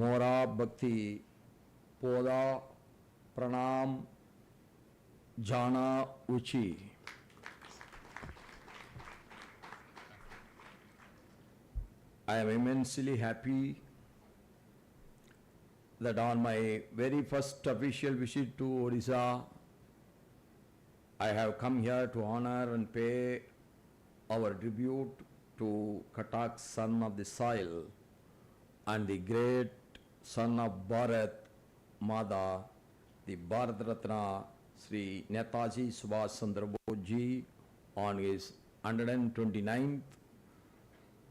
Mora Bhakti Poda Pranam Jana Uchi. I am immensely happy that on my very first official visit to Odisha, I have come here to honor and pay our tribute to Cuttack, son of the soil, and the great son of Bharat Mada, the Bharat Ratna Sri Netaji Subhas Chandra Bose ji, on his 129th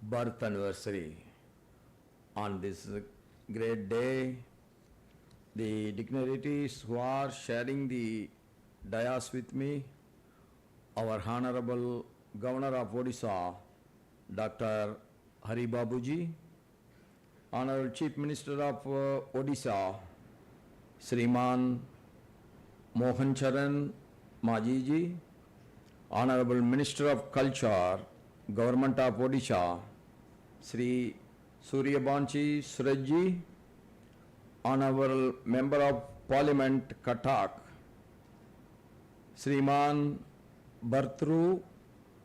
birth anniversary. On this great day, the dignitaries who are sharing the dais with me, our Honorable Governor of Odisha, Dr. Hari Babuji, Honorable Chief Minister of Odisha, Sriman Mohan Charan Majiji, Honorable Minister of Culture, Government of Odisha, Sri Suryabanshi Surajji, Honorable Member of Parliament Cuttack, Sriman Bhartru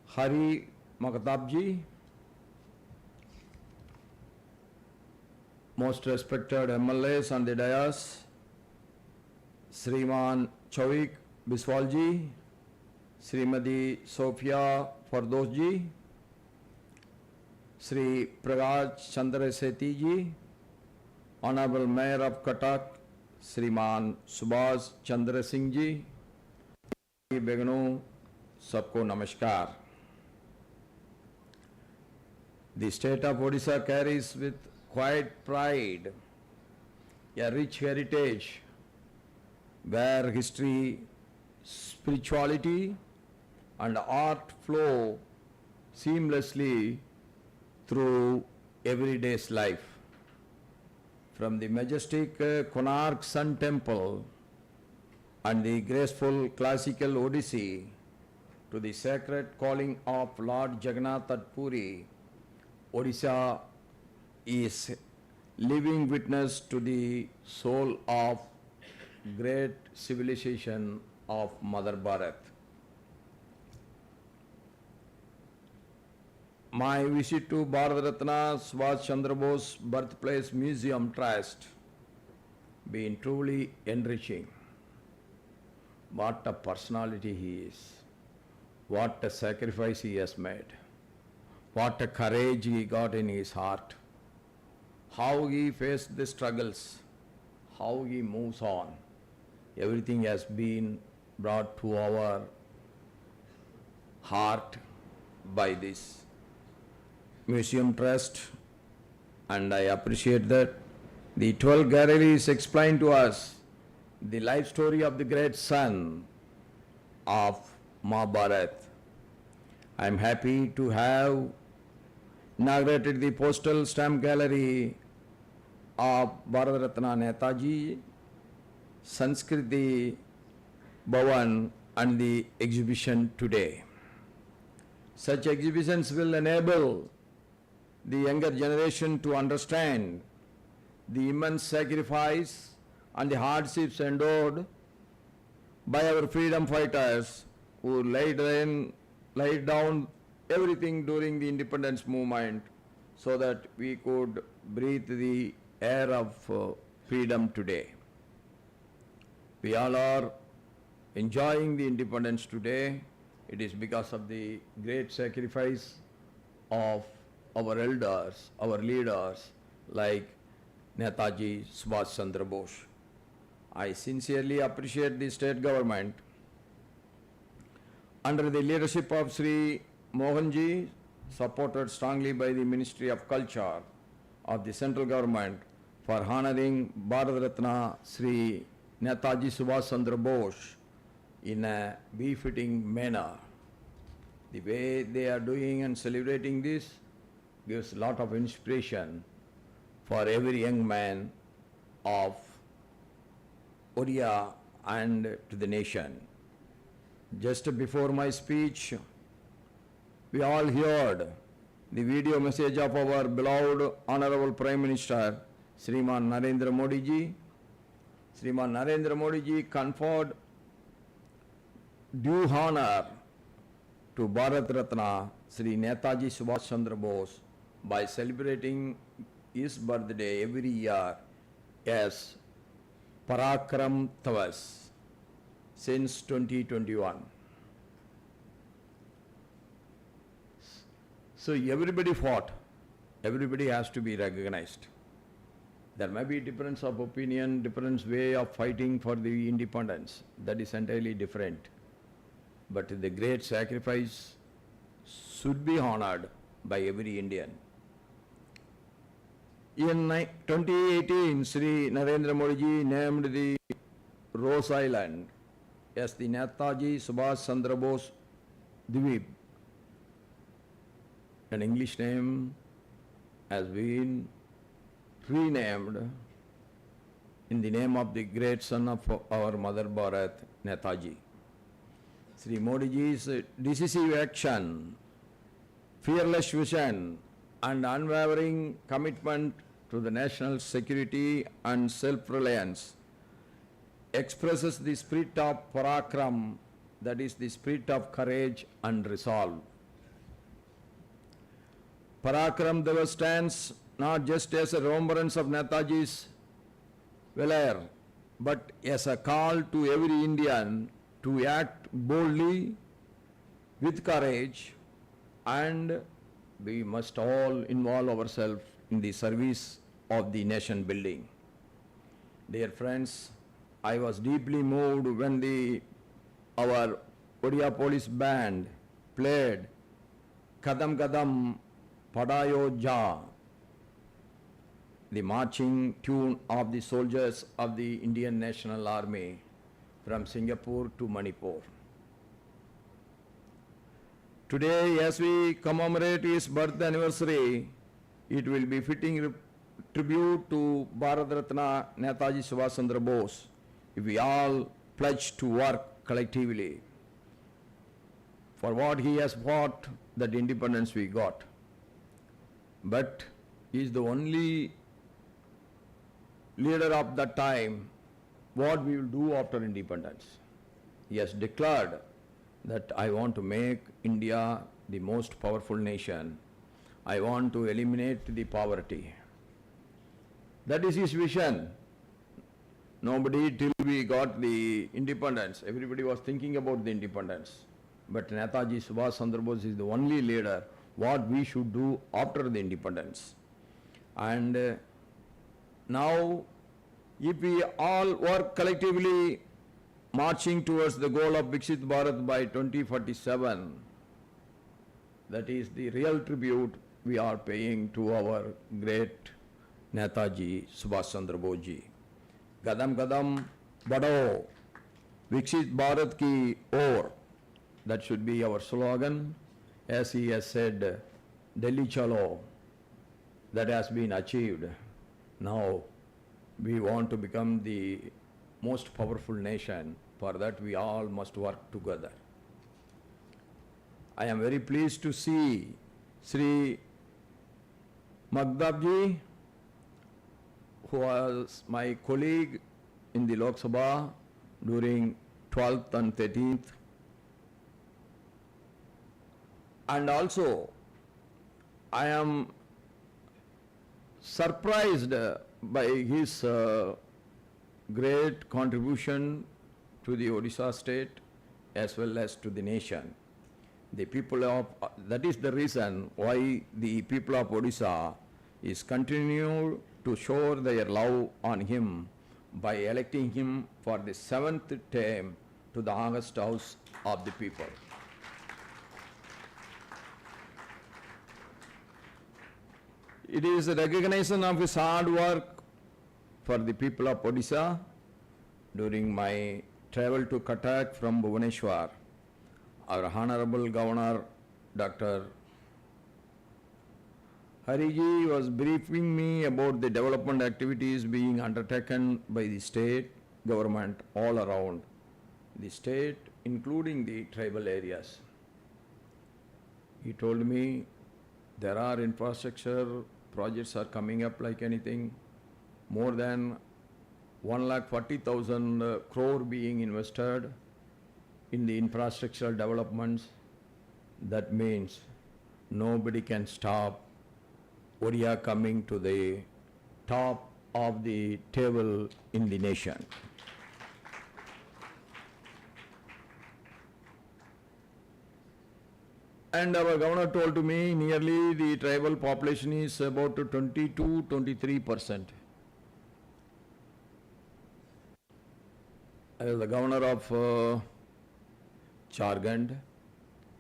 Hari Maktabji, most respected MLAs on the dais, Sriman Chavik Biswalji, Srimadi Sophia Fardosji, Sri Pragaj Chandra Sethi ji, Honorable Mayor of Cuttack, Sriman Subhas Chandra Singh ji, Begano, सबको नमस्कार. The state of Odisha carries with quiet pride a rich heritage where history, spirituality and art flow seamlessly through everyday's life. From the majestic Kanak Sun Temple and the graceful classical Odissi to the sacred calling of Lord Jagannath at Puri, Odisha is living witness to the soul of great civilization of Mother Bharat. My visit to Bharat Ratna Subhas Chandra Bose Birthplace Museum Trust been truly enriching. What a personality he is. What a sacrifice he has made. What a courage he got in his heart. How he faced the struggles. How he moves on. Everything has been brought to our heart by this Museum Trust, and I appreciate that. The 12 galleries explain to us the life story of the great son of Mahabharat. I am happy to have inaugurated the postal stamp gallery of Bharat Ratna Netaji, Sanskriti Bhavan, and the exhibition today. Such exhibitions will enable the younger generation to understand the immense sacrifice and the hardships endured by our freedom fighters who laid down everything during the independence movement so that we could breathe the air of freedom today. We all are enjoying the independence today. It is because of the great sacrifice of our elders, our leaders like Netaji Subhas Chandra Bose. I sincerely appreciate the state government under the leadership of Sri Mohanji, supported strongly by the Ministry of Culture of the central government, for honoring Bharat Ratna Sri Netaji Subhas Chandra Bose in a befitting manner. The way they are doing and celebrating this gives a lot of inspiration for every young man of Odia and to the nation. Just before my speech, we all heard the video message of our beloved Honorable Prime Minister Sriman Narendra Modi ji. Sriman Narendra Modi ji conferred due honor to Bharat Ratna Sri Netaji Subhas Chandra Bose by celebrating his birthday every year as Parakram Diwas since 2021. So everybody fought, everybody has to be recognized. There may be difference of opinion, different way of fighting for the independence, that is entirely different. But the great sacrifice should be honored by every Indian. In 2018, Sri Narendra Modi ji named the Rose Island as the Netaji Subhas Chandra Bose Dweep. An English name has been renamed in the name of the great son of our mother Bharat, Netaji. Sri Modi ji's decisive action, fearless vision and unwavering commitment to the national security and self-reliance expresses the spirit of Parakram, that is the spirit of courage and resolve. Parakram Diwas stands not just as a remembrance of Netaji's valor, but as a call to every Indian to act boldly, with courage, and we must all involve ourselves in the service of the nation building. Dear friends, I was deeply moved when our Odia police band played Kadam Kadam Padayo Ja, the marching tune of the soldiers of the Indian National Army from Singapore to Manipur. Today, as we commemorate his birth anniversary, it will be fitting tribute to Bharat Ratna Netaji Subhas Chandra Bose if we all pledge to work collectively for what he has fought, that independence we got. But he is the only leader of that time. What we will do after independence? He has declared that I want to make India the most powerful nation. I want to eliminate the poverty. That is his vision. Nobody, till we got the independence, everybody was thinking about the independence. But Netaji Subhas Chandra Bose is the only leader what we should do after the independence. And now, if we all work collectively marching towards the goal of Viksit Bharat by 2047, that is the real tribute we are paying to our great Netaji Subhas Chandra Bose ji. Gadam Gadam Badho, Viksit Bharat ki or, that should be our slogan. As he has said, Delhi Chalo, that has been achieved. Now, we want to become the most powerful nation. For that, we all must work together. I am very pleased to see Sri Magdabji, who was my colleague in the Lok Sabha during 12th and 13th. And also, I am surprised by his great contribution to the Odisha state as well as to the nation. The people of, that is the reason why the people of Odisha is continue to show their love on him by electing him for the 7th term to the August House of the People. It is a recognition of his hard work for the people of Odisha. During my travel to Cuttack from Bhubaneswar, our Honorable Governor, Dr. Hariji, was briefing me about the development activities being undertaken by the state government all around the state, including the tribal areas. He told me there are infrastructure projects are coming up like anything, more than 1,40,000 crore being invested in the infrastructural developments. That means nobody can stop Odia coming to the top of the table in the nation. And our governor told to me nearly the tribal population is about 22-23%. I was the governor of Jharkhand,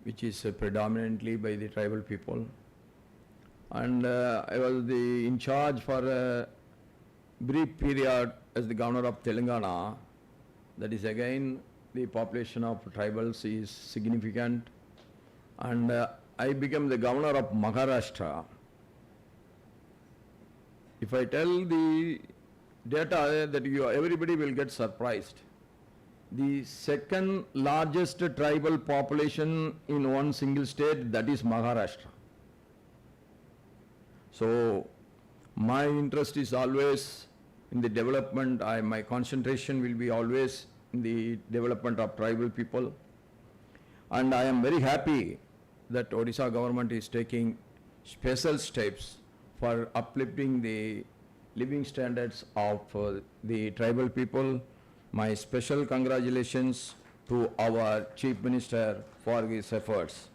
which is predominantly by the tribal people. And I was in charge for a brief period as the governor of Telangana. That is again, the population of tribals is significant. And I became the governor of Maharashtra. If I tell the data that everybody will get surprised. The second largest tribal population in one single state, that is Maharashtra. So my interest is always in the development. My concentration will be always in the development of tribal people. And I am very happy that Odisha government is taking special steps for uplifting the living standards of the tribal people. My special congratulations to our Chief Minister for his efforts.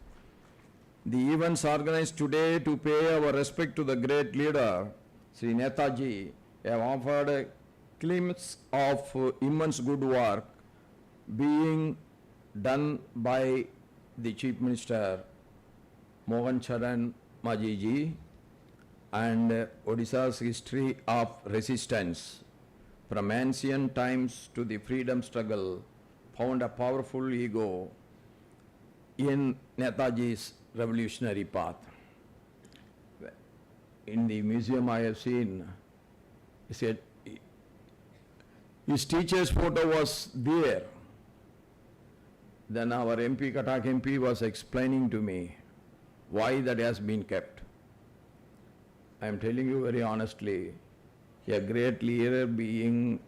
The events organized today to pay our respect to the great leader, Sri Netaji, have offered a glimpse of immense good work being done by the Chief Minister, Mohan Charan Majiji, and Odisha's history of resistance from ancient times to the freedom struggle found a powerful ego in Netaji's revolutionary path. In the museum I have seen, he said, his teacher's photo was there. Then our MP, Cuttack MP, was explaining to me why that has been kept. I am telling you very honestly, a great leader being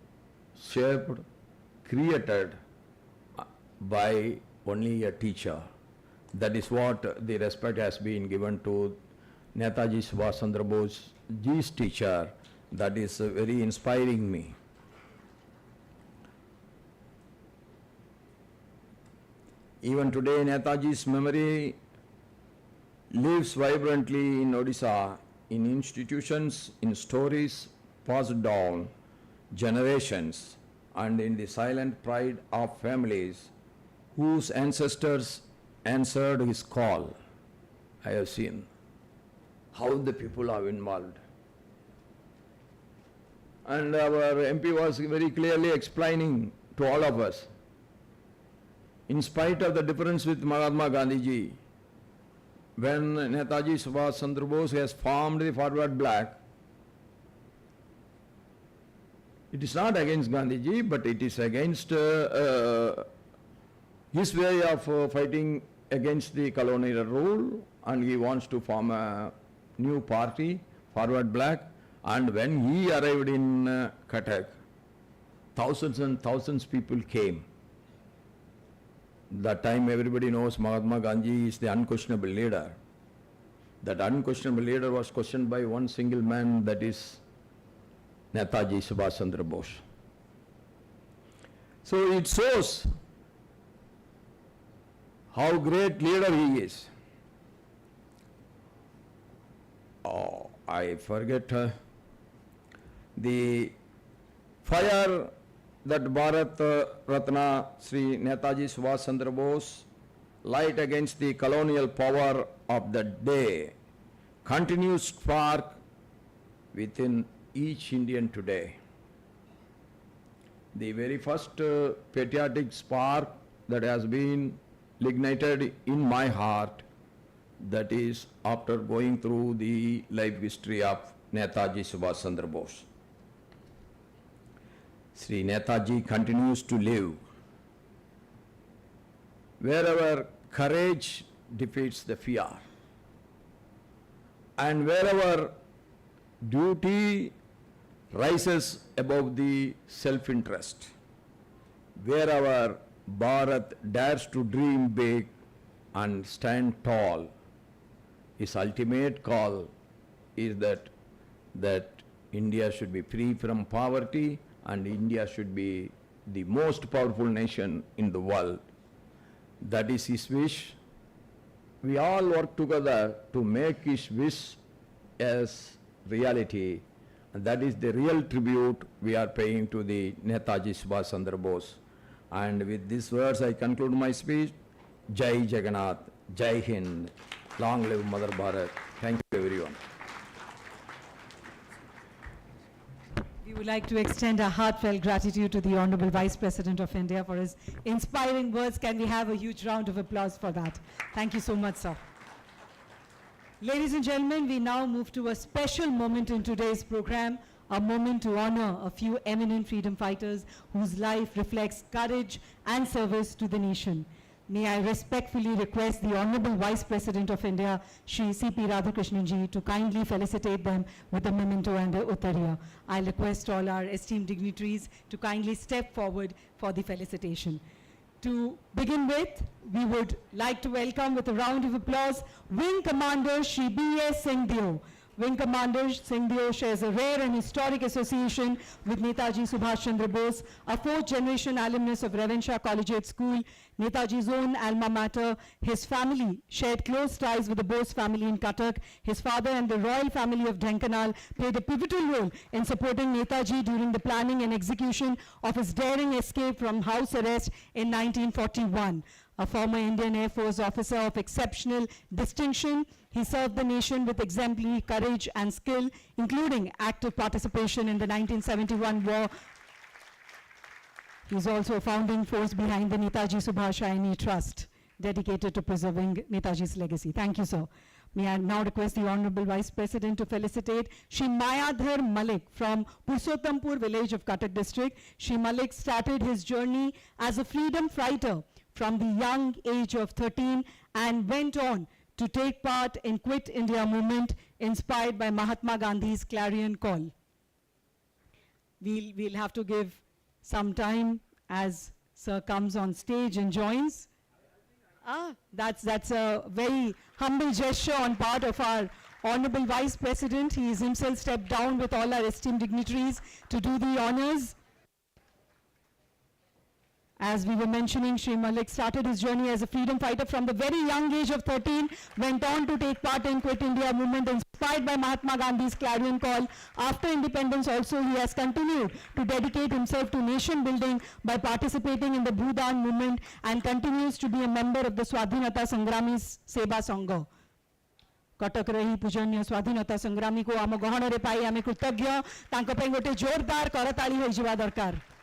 shaped, created by only a teacher. That is what the respect has been given to Netaji Subhas Chandra Bose, his teacher. That is very inspiring me. Even today, Netaji's memory lives vibrantly in Odisha, in institutions, in stories passed down generations, and in the silent pride of families whose ancestors answered his call. I have seen how the people are involved. And our MP was very clearly explaining to all of us, in spite of the difference with Mahatma Gandhiji, when Netaji Subhas Chandra Bose has formed the Forward Bloc, it is not against Gandhiji, but it is against his way of fighting against the colonial rule, and he wants to form a new party, Forward Bloc. And when he arrived in Cuttack, thousands and thousands people came. That time everybody knows Mahatma Gandhi is the unquestionable leader. That unquestionable leader was questioned by one single man, that is Netaji Subhas Chandra Bose. So it shows how great leader he is. Oh, I forget the fire that Bharat Ratna Sri Netaji Subhas Chandra Bose light against the colonial power of the day continues to spark within each Indian today. The very first patriotic spark that has been ignited in my heart, that is after going through the life history of Netaji Subhas Chandra Bose. Sri Netaji continues to live. Wherever courage defeats the fear, and wherever duty rises above the self-interest, where our Bharat dares to dream big and stand tall. His ultimate call is that India should be free from poverty and India should be the most powerful nation in the world. That is his wish. We all work together to make his wish as reality, and that is the real tribute we are paying to the Netaji Subhas Chandra Bose. And with these words I conclude my speech. Jai Jagannath, Jai Hind, long live Mother Bharat. Thank you everyone. We would like to extend our heartfelt gratitude to the Honorable Vice President of India for his inspiring words. Can we have a huge round of applause for that? Thank you so much, sir. Ladies and gentlemen, we now move to a special moment in today's program, a moment to honor a few eminent freedom fighters whose life reflects courage and service to the nation. May I respectfully request the Honorable Vice President of India, Shri C.P. Radhakrishnan ji, to kindly felicitate them with a memento and a uttariya. I request all our esteemed dignitaries to kindly step forward for the felicitation. To begin with, we would like to welcome with a round of applause Wing Commander Shri B.S. Singhdeo. Wing Commander Singhdeo shares a rare and historic association with Netaji Subhas Chandra Bose, a fourth-generation alumnus of Ravenshaw Collegiate School, Netaji's own alma mater. His family shared close ties with the Bose family in Cuttack. His father and the royal family of Dhenkanal played a pivotal role in supporting Netaji during the planning and execution of his daring escape from house arrest in 1941. A former Indian Air Force officer of exceptional distinction, he served the nation with exemplary courage and skill, including active participation in the 1971 war. He is also a founding force behind the Netaji Subhash Ayani Trust, dedicated to preserving Netaji's legacy. Thank you, sir. May I now request the Honorable Vice President to felicitate Shri Mayadhar Malik from Pursothampur village of Cuttack district. Shri Malik started his journey as a freedom fighter from the young age of 13 and went on to take part in Quit India movement inspired by Mahatma Gandhi's clarion call. We'll have to give some time as sir comes on stage and joins. That's a very humble gesture on part of our Honorable Vice President. He has himself stepped down with all our esteemed dignitaries to do the honors. As we were mentioning, Shri Malik started his journey as a freedom fighter from the very young age of 13, went on to take part in Quit India movement inspired by Mahatma Gandhi's clarion call. After independence also, he has continued to dedicate himself to nation building by participating in the Bhudan movement and continues to be a member of the Swadhinata Sangrami Seva Sangha. Cuttack रही पूजनीय स्वाधीनता संग्रामी को आम गहन रे पाई आमे कृतज्ञ तांको पे गोटे जोरदार करताली होई जिवा दरकार.